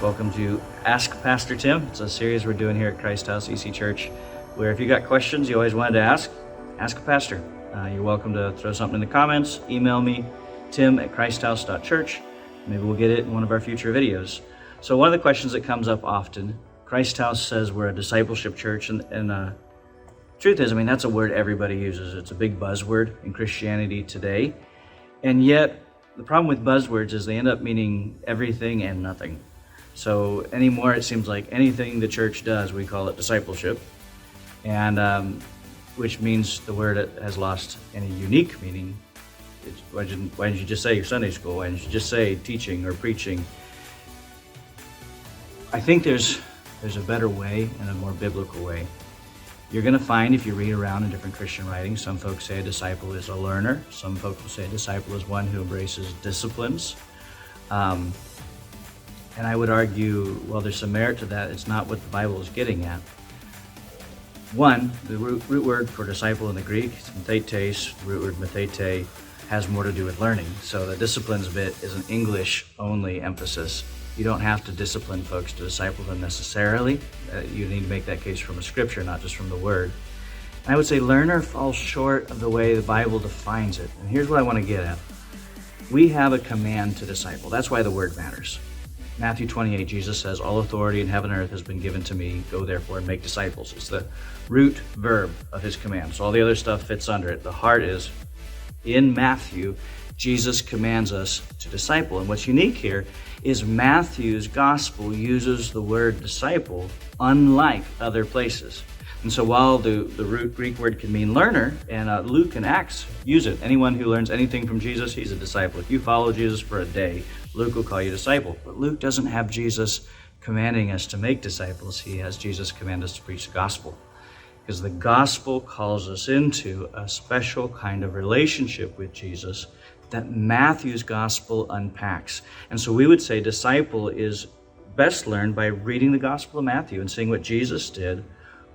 Welcome to Ask Pastor Tim. It's a series we're doing here at Christ House EC Church, where if you got questions you always wanted to ask a pastor. You're welcome to throw something in the comments, email me, tim@christhouse.church. Maybe we'll get it in one of our future videos. So one of the questions that comes up often, Christ House says we're a discipleship church, and truth is, that's a word everybody uses. It's a big buzzword in Christianity today, and yet the problem with buzzwords is they end up meaning everything and nothing. So anymore, it seems like anything the church does, we call it discipleship, and which means the word has lost any unique meaning. Why didn't you just say your Sunday school? Why didn't you just say teaching or preaching? I think there's a better way and a more biblical way. You're going to find, if you read around in different Christian writings, some folks say a disciple is a learner. Some folks will say a disciple is one who embraces disciplines. And I would argue, well, there's some merit to that. It's not what the Bible is getting at. One, the root word for disciple in the Greek is methetes. The root word methete has more to do with learning. So the disciplines bit is an English-only emphasis. You don't have to discipline folks to disciple them necessarily. You need to make that case from a scripture, not just from the word. And I would say learner falls short of the way the Bible defines it. And here's what I want to get at. We have a command to disciple. That's why the word matters. Matthew 28, Jesus says, "All authority in heaven and earth has been given to me. Go therefore and make disciples." It's the root verb of his command. So all the other stuff fits under it. The heart is, in Matthew, Jesus commands us to disciple. And what's unique here is Matthew's gospel uses the word disciple unlike other places. And so while the root Greek word can mean learner, and Luke and Acts use it. Anyone who learns anything from Jesus, he's a disciple. If you follow Jesus for a day, Luke will call you a disciple. But Luke doesn't have Jesus commanding us to make disciples. He has Jesus command us to preach the gospel. Because the gospel calls us into a special kind of relationship with Jesus that Matthew's gospel unpacks. And so we would say disciple is best learned by reading the gospel of Matthew and seeing what Jesus did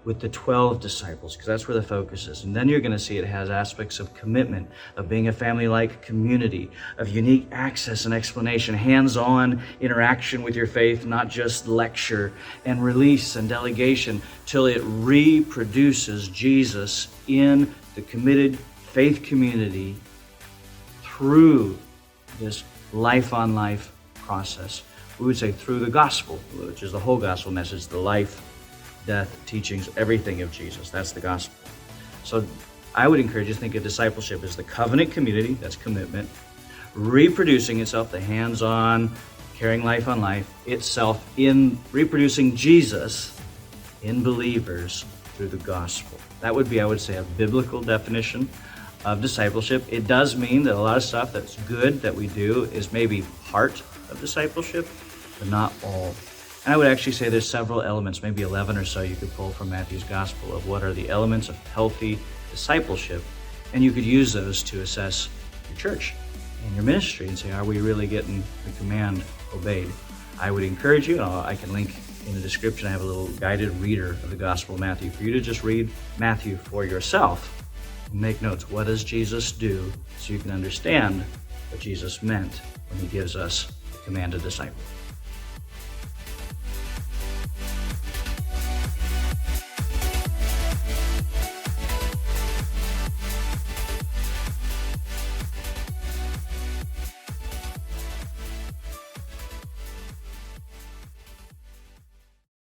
with the 12 disciples, because that's where the focus is. And then you're going to see it has aspects of commitment, of being a family-like community, of unique access and explanation, hands-on interaction with your faith, not just lecture, and release and delegation, till it reproduces Jesus in the committed faith community through this life-on-life process. We would say through the gospel, which is the whole gospel message, the life, death, teachings, everything of Jesus. That's the gospel. So I would encourage you to think of discipleship as the covenant community, that's commitment, reproducing itself, the hands-on, carrying life on life, itself in reproducing Jesus in believers through the gospel. That would be, I would say, a biblical definition of discipleship. It does mean that a lot of stuff that's good that we do is maybe part of discipleship, but not all. And I would actually say there's several elements, maybe 11 or so you could pull from Matthew's gospel of what are the elements of healthy discipleship. And you could use those to assess your church and your ministry and say, are we really getting the command obeyed? I would encourage you, and I can link in the description, I have a little guided reader of the gospel of Matthew for you to just read Matthew for yourself. Make notes. What does Jesus do? So you can understand what Jesus meant when he gives us the command to disciple.